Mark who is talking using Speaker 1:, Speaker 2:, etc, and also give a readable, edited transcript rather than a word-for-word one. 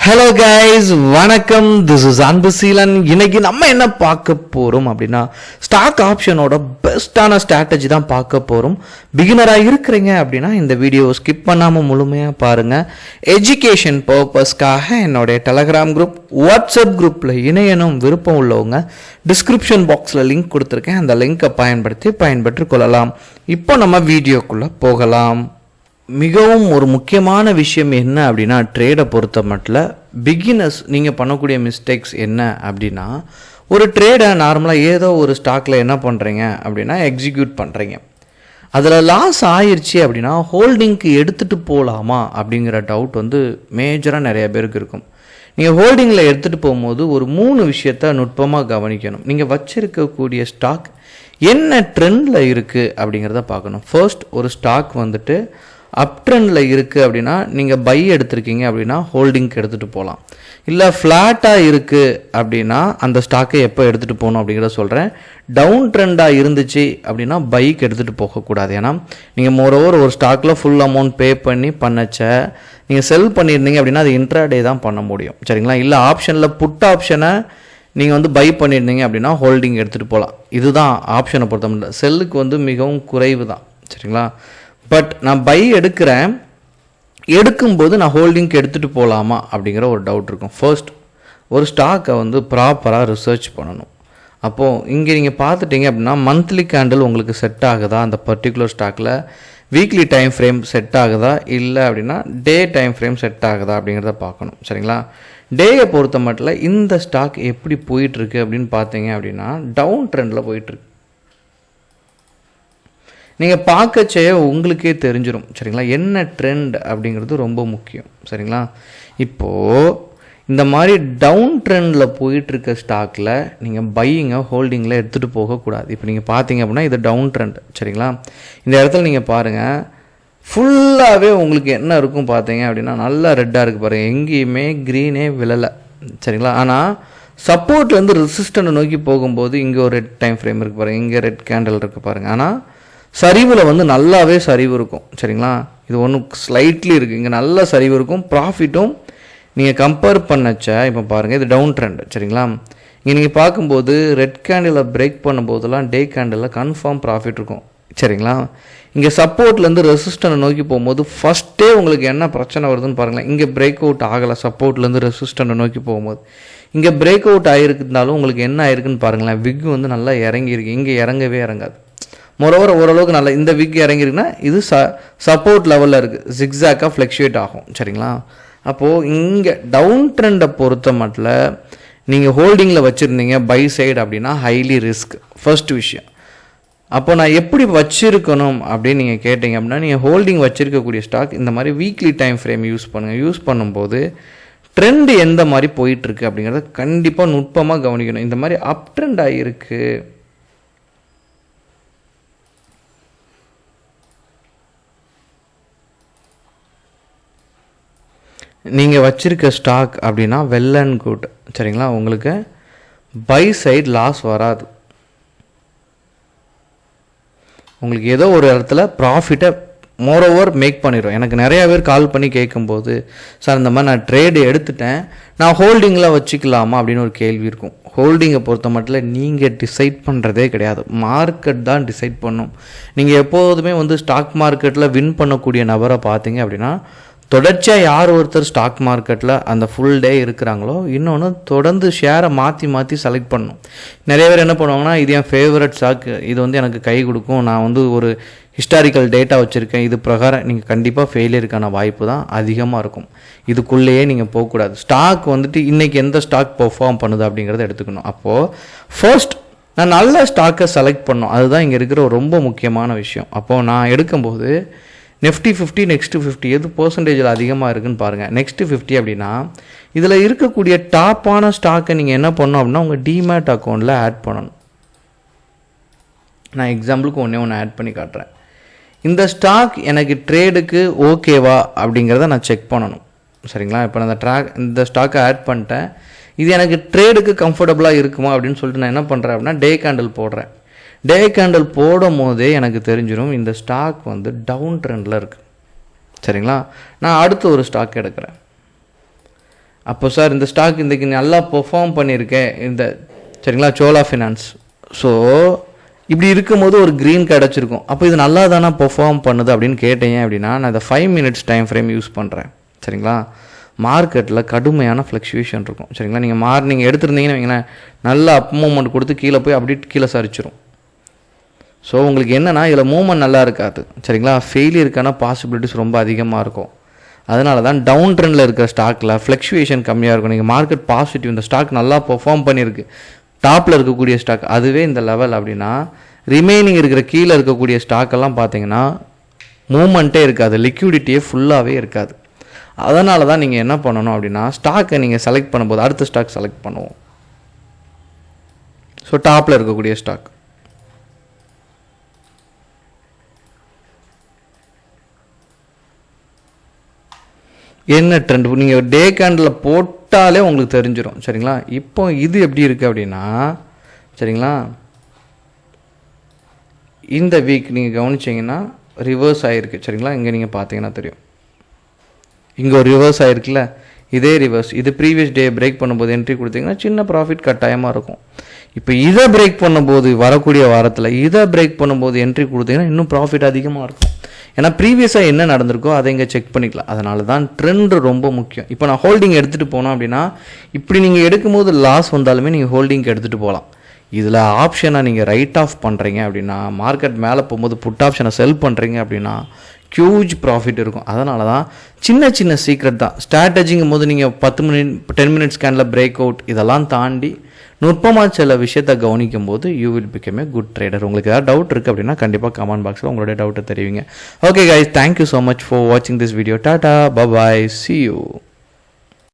Speaker 1: Hello guys, வணக்கம். This is Anbuseelan. இன்னைக்கு நம்ம என்ன பார்க்க போகிறோம் அப்படின்னா, ஸ்டாக் ஆப்ஷனோட பெஸ்ட்டான ஸ்ட்ராட்டஜி தான் பார்க்க போகிறோம். பிகினராக இருக்கிறீங்க அப்படின்னா இந்த வீடியோவை ஸ்கிப் பண்ணாமல் முழுமையாக பாருங்கள். எஜுகேஷன் பர்பஸ்க்காக என்னுடைய டெலகிராம் குரூப், வாட்ஸ்அப் குரூப்பில் இணையனும் விருப்பம் உள்ளவங்க டிஸ்கிரிப்ஷன் பாக்ஸில் லிங்க் கொடுத்துருக்கேன். அந்த லிங்கை பயன்பெற்று கொள்ளலாம். இப்போ நம்ம வீடியோக்குள்ளே போகலாம். மிகவும் ஒரு முக்கியமான விஷயம் என்ன அப்படின்னா, ட்ரேடை பொறுத்த மட்டும் பிகினர்ஸ் நீங்கள் பண்ணக்கூடிய மிஸ்டேக்ஸ் என்ன அப்படின்னா, ஒரு ட்ரேடை நார்மலாக ஏதோ ஒரு ஸ்டாக்கில் என்ன பண்ணுறீங்க அப்படின்னா எக்ஸிக்யூட் பண்ணுறீங்க. அதில் லாஸ் ஆயிடுச்சு அப்படின்னா ஹோல்டிங்க்கு எடுத்துகிட்டு போகலாமா அப்படிங்கிற டவுட் மேஜராக நிறைய பேருக்கு இருக்கும். நீங்கள் ஹோல்டிங்கில் எடுத்துகிட்டு போகும்போது ஒரு 3 விஷயத்த நுட்பமாக கவனிக்கணும். நீங்கள் வச்சுருக்கக்கூடிய ஸ்டாக் என்ன ட்ரெண்டில் இருக்குது அப்படிங்கிறத பார்க்கணும். ஃபர்ஸ்ட், ஒரு ஸ்டாக் அப் ட்ரெண்டில் இருக்குது அப்படின்னா நீங்கள் பை எடுத்திருக்கீங்க அப்படின்னா ஹோல்டிங்க்கு எடுத்துகிட்டு போகலாம். இல்லை ஃப்ளாட்டாக இருக்குது அப்படின்னா அந்த ஸ்டாக்கை எப்போ எடுத்துகிட்டு போகணும் அப்படிங்கிறத சொல்கிறேன். டவுன் ட்ரெண்டாக இருந்துச்சு அப்படின்னா பைக்கு எடுத்துகிட்டு போகக்கூடாது. ஏன்னா நீங்கள் மோரோவர் ஒரு ஸ்டாக்கில் ஃபுல் அமௌண்ட் பே பண்ணச்ச நீங்கள் செல் பண்ணியிருந்தீங்க அப்படின்னா அது இன்ட்ராடே தான் பண்ண முடியும், சரிங்களா? இல்லை ஆப்ஷனில் புட் ஆப்ஷனை நீங்கள் பை பண்ணியிருந்தீங்க அப்படின்னா ஹோல்டிங் எடுத்துகிட்டு போகலாம். இதுதான் ஆப்ஷனை பொறுத்த மட்டும். செல்லுக்கு மிகவும் குறைவு தான், சரிங்களா? பட் நான் பை எடுக்கும்போது நான் ஹோல்டிங்க்கு எடுத்துகிட்டு போகலாமா அப்படிங்கிற ஒரு டவுட் இருக்கும். ஃபர்ஸ்ட், ஒரு ஸ்டாக்கை ப்ராப்பராக ரிசர்ச் பண்ணணும். அப்போது இங்கே நீங்கள் பார்த்துட்டிங்க அப்படின்னா மந்த்லி கேண்டில் உங்களுக்கு செட் ஆகுதா, அந்த பர்டிகுலர் ஸ்டாக்கில் வீக்லி டைம் ஃப்ரேம் செட் ஆகுதா, இல்லை அப்படின்னா டே டைம் ஃப்ரேம் செட் ஆகுதா அப்படிங்கிறத பார்க்கணும், சரிங்களா? டேயை பொறுத்த மட்டும் இந்த ஸ்டாக் எப்படி போயிட்டுருக்கு அப்படின்னு பார்த்தீங்க அப்படின்னா டவுன் ட்ரெண்டில் போயிட்டுருக்கு. நீங்கள் பார்க்கச்சே உங்களுக்கே தெரிஞ்சிடும், சரிங்களா? என்ன ட்ரெண்ட் அப்படிங்கிறது ரொம்ப முக்கியம், சரிங்களா? இப்போது இந்த மாதிரி டவுன் ட்ரெண்டில் போயிட்டுருக்க ஸ்டாக்கில் நீங்கள் பையிங்கை ஹோல்டிங்கில் எடுத்துகிட்டு போகக்கூடாது. இப்போ நீங்கள் பார்த்தீங்க அப்படின்னா இது டவுன் ட்ரெண்ட், சரிங்களா? இந்த இடத்துல நீங்கள் பாருங்கள், ஃபுல்லாகவே உங்களுக்கு என்ன இருக்கும் பார்த்தீங்க அப்படின்னா நல்லா ரெட்டாக இருக்குது பாருங்கள், எங்கேயுமே க்ரீனே விழலை, சரிங்களா? ஆனால் சப்போர்ட்லேருந்து ரெசிஸ்டண்ட்டை நோக்கி போகும்போது இங்கே ஒரு ரெட் டைம் ஃப்ரேம் இருக்குது பாருங்கள், இங்கே ரெட் கேண்டில் இருக்குது பாருங்கள். ஆனால் சரிவில் நல்லாவே சரிவு இருக்கும், சரிங்களா? இது ஒன்றும் ஸ்லைட்லி இருக்குது, இங்கே நல்ல சரிவு இருக்கும். ப்ராஃபிட்டும் நீங்கள் கம்பேர் பண்ணச்ச இப்போ பாருங்கள், இது டவுன் ட்ரெண்ட், சரிங்களா? இங்கே நீங்கள் பார்க்கும்போது ரெட் கேண்டிலை பிரேக் பண்ணும்போதெல்லாம் டே கேண்டிலில் கன்ஃபார்ம் ப்ராஃபிட் இருக்கும், சரிங்களா? இங்கே சப்போர்ட்லேருந்து ரெசிஸ்டண்ட்டை நோக்கி போகும்போது ஃபஸ்ட்டே உங்களுக்கு என்ன பிரச்சனை வருதுன்னு பாருங்களேன். இங்கே பிரேக் அவுட் ஆகலை, சப்போர்ட்லேருந்து ரெசிஸ்டண்ட்டை நோக்கி போகும்போது இங்கே பிரேக் அவுட் ஆகிருந்தாலும் உங்களுக்கு என்ன ஆயிருக்குன்னு பாருங்களேன். விக் நல்லா இறங்கியிருக்கு, இங்கே இறங்கவே இறங்காது. மொரோவர் ஓரளவுக்கு நல்லா இந்த வீக் இறங்கிருக்குன்னா இது சப்போர்ட் லெவலில் இருக்குது, ஜிக்ஸாக்காக ஃப்ளக்ஷுவேட் ஆகும், சரிங்களா? அப்போது இங்கே டவுன் ட்ரெண்டை பொறுத்த மட்டும் நீங்கள் ஹோல்டிங்கில் வச்சுருந்தீங்க பை சைடு அப்படின்னா ஹைலி ரிஸ்க், ஃபர்ஸ்ட் விஷயம். அப்போ நான் எப்படி வச்சுருக்கணும் அப்படின்னு நீங்கள் கேட்டிங்க அப்படின்னா, நீங்கள் ஹோல்டிங் வச்சுருக்கக்கூடிய ஸ்டாக் இந்த மாதிரி வீக்லி டைம் ஃப்ரேம் யூஸ் பண்ணுங்கள். யூஸ் பண்ணும்போது ட்ரெண்டு எந்த மாதிரி போயிட்டுருக்கு அப்படிங்கிறத கண்டிப்பாக நுட்பமாக கவனிக்கணும். இந்த மாதிரி அப் ட்ரெண்ட் ஆகிருக்கு, நீங்கள் வச்சுருக்க ஸ்டாக் அப்படின்னா வெல் அண்ட் குட், சரிங்களா? உங்களுக்கு பை சைடு லாஸ் வராது. உங்களுக்கு ஏதோ ஒரு இடத்துல ப்ராஃபிட்டை மோரோவர் மேக் பண்ணிடும். எனக்கு நிறையா பேர் கால் பண்ணி கேட்கும்போது, சார் இந்த மாதிரி நான் ட்ரேடு எடுத்துட்டேன், நான் ஹோல்டிங்கில் வச்சுக்கலாமா அப்படின்னு ஒரு கேள்வி இருக்கும். ஹோல்டிங்கை பொறுத்த மட்டும் நீங்கள் டிசைட் பண்ணுறதே கிடையாது, மார்க்கெட் தான் டிசைட் பண்ணும். நீங்கள் எப்போதுமே ஸ்டாக் மார்க்கெட்டில் வின் பண்ணக்கூடிய நபரை பார்த்தீங்க அப்படின்னா, தொடர்ச்சியாக யார் ஒருத்தர் ஸ்டாக் மார்க்கெட்டில் அந்த ஃபுல் டே இருக்கிறாங்களோ இன்னொன்று தொடர்ந்து ஷேரை மாற்றி செலக்ட் பண்ணணும். நிறைய பேர் என்ன பண்ணுவாங்கன்னா, இது என் ஃபேவரட் ஸ்டாக், இது எனக்கு கை கொடுக்கும், நான் ஒரு ஹிஸ்டாரிக்கல் டேட்டா வச்சுருக்கேன், இது பிரகாரம் நீங்கள் கண்டிப்பாக ஃபெயிலியருக்கான வாய்ப்பு தான் அதிகமாக இருக்கும். இதுக்குள்ளேயே நீங்கள் போகக்கூடாது. ஸ்டாக் இன்றைக்கி எந்த ஸ்டாக் பெர்ஃபார்ம் பண்ணுது அப்படிங்கிறத எடுத்துக்கணும். அப்போது ஃபர்ஸ்ட் நான் நல்ல ஸ்டாக்கை செலக்ட் பண்ணணும், அதுதான் இங்கே இருக்கிற ரொம்ப முக்கியமான விஷயம். அப்போது நான் எடுக்கும்போது நெஃப்டி 50, நெக்ஸ்ட்டு 50 எது பர்சன்டேஜில் அதிகமாக இருக்குதுன்னு பாருங்கள். நெக்ஸ்ட்டு 50 அப்படின்னா இதில் இருக்கக்கூடிய டாப்பான ஸ்டாக்கை நீங்கள் என்ன பண்ணணும் அப்படின்னா உங்கள் டிமேட் அக்கௌண்ட்டில் ஆட் பண்ணணும். நான் எக்ஸாம்பிளுக்கு ஒன்று ஆட் பண்ணி காட்டுறேன். இந்த ஸ்டாக் எனக்கு ட்ரேடுக்கு ஓகேவா அப்படிங்கிறத நான் செக் பண்ணணும், சரிங்களா? இப்போ நான் இந்த ஸ்டாக்கை ஆட் பண்ணிட்டேன், இது எனக்கு ட்ரேடுக்கு கம்ஃபர்டபுளாக இருக்குமா அப்படின்னு சொல்லிட்டு நான் என்ன பண்ணுறேன் அப்படின்னா டே கேண்டில் போடுறேன். டே கேண்டில் போடும் போதே எனக்கு தெரிஞ்சிடும் இந்த ஸ்டாக் டவுன் ட்ரெண்டில் இருக்குது, சரிங்களா? நான் அடுத்து ஒரு ஸ்டாக் எடுக்கிறேன். அப்போ சார் இந்த ஸ்டாக் இன்றைக்கி நல்லா பெர்ஃபார்ம் பண்ணியிருக்கேன் இந்த சரிங்களா சோலா ஃபினான்ஸ். ஸோ இப்படி இருக்கும்போது ஒரு க்ரீன் கிடச்சிருக்கும். அப்போ இது நல்லா தானே பெர்ஃபார்ம் பண்ணுது அப்படின்னு கேட்டீங்க அப்படின்னா நான் இந்த 5 minutes டைம் ஃப்ரேம் யூஸ் பண்ணுறேன். சரிங்களா, மார்க்கெட்டில் கடுமையான ஃப்ளக்சுவேஷன் இருக்கும். சரிங்களா, நீங்கள் மார்னிங் எடுத்துருந்தீங்கன்னு வைங்களேன், நல்ல அப் மூமெண்ட் கொடுத்து கீழே போய் அப்படியே கீழே சரிச்சிரும். ஸோ உங்களுக்கு என்னென்னா இதில் மூவ்மெண்ட் நல்லா இருக்காது. சரிங்களா, ஃபெயிலியருக்கான பாசிபிலிட்டிஸ் ரொம்ப அதிகமாக இருக்கும். அதனால தான் டவுன் ட்ரெண்டில் இருக்கிற ஸ்டாக்கில் ஃப்ளக்சுவேஷன் கம்மியாக இருக்கும். நீங்கள் மார்க்கெட் பாசிட்டிவ், இந்த ஸ்டாக் நல்லா பெர்ஃபார்ம் பண்ணியிருக்கு, டாப்பில் இருக்கக்கூடிய ஸ்டாக் அதுவே இந்த லெவல் அப்படின்னா, ரிமைனிங் இருக்கிற கீழே இருக்கக்கூடிய ஸ்டாக்கெல்லாம் பார்த்தீங்கன்னா மூமெண்ட்டே இருக்காது, லிக்விடிட்டியே ஃபுல்லாகவே இருக்காது. அதனால தான் நீங்கள் என்ன பண்ணணும் அப்படின்னா, ஸ்டாக்கை நீங்கள் செலக்ட் பண்ணும்போது அடுத்த ஸ்டாக் செலக்ட் பண்ணுவோம். ஸோ டாப்பில் இருக்கக்கூடிய ஸ்டாக் என்ன ட்ரெண்ட் நீங்கள் டே கேண்டில் போட்டாலே உங்களுக்கு தெரிஞ்சிடும். சரிங்களா, இப்போ இது எப்படி இருக்குது அப்படின்னா, சரிங்களா, இந்த வீக் நீங்கள் கவனிச்சிங்கன்னா ரிவர்ஸ் ஆகிருக்கு. சரிங்களா, இங்கே நீங்கள் பார்த்தீங்கன்னா தெரியும், இங்கே ஒரு ரிவர்ஸ் ஆகிருக்குல்ல, இதே ரிவர்ஸ். இது ப்ரீவியஸ் டே பிரேக் பண்ணும்போது என்ட்ரி கொடுத்தீங்கன்னா சின்ன ப்ராஃபிட் கட்டாயமாக இருக்கும். இப்போ இதை பிரேக் பண்ணும்போது வரக்கூடிய வாரத்தில் இதை பிரேக் பண்ணும்போது என்ட்ரி கொடுத்தீங்கன்னா இன்னும் ப்ராஃபிட் அதிகமாக இருக்கும். ஏன்னா ப்ரீவியஸாக என்ன நடந்திருக்கோ அதை இங்கே செக் பண்ணிக்கலாம். அதனால தான் ட்ரெண்ட் ரொம்ப முக்கியம். இப்போ நான் ஹோல்டிங் எடுத்துகிட்டு போனோம் அப்படின்னா, இப்படி நீங்கள் எடுக்கும்போது லாஸ் வந்தாலுமே நீங்கள் ஹோல்டிங்க்கு எடுத்துகிட்டு போகலாம். இதில் ஆப்ஷனை நீங்கள் ரைட் ஆஃப் பண்ணுறீங்க அப்படின்னா, மார்க்கெட் மேலே போகும்போது புட் ஆப்ஷனை செல் பண்ணுறீங்க அப்படின்னா ஹியூஜ் ப்ராஃபிட் இருக்கும். அதனால தான் சின்ன சின்ன சீக்ரெட் தான். ஸ்ட்ராட்டஜிங்கும் போது நீங்கள் 10 minutes ஸ்கேனில் பிரேக் அவுட் இதெல்லாம் தாண்டி நுட்பமாக சில விஷயத்தை கவனிக்கும் போது you will become a good trader. உங்களுக்கு ஏதாவது டவுட் இருக்குது அப்படின்னா கண்டிப்பாக கமெண்ட் பாக்ஸில் உங்களுடைய டவுட்டை தெரிவிங்க. Okay guys, thank you so much for வாட்சிங் this video. Tata, bye bye, see you.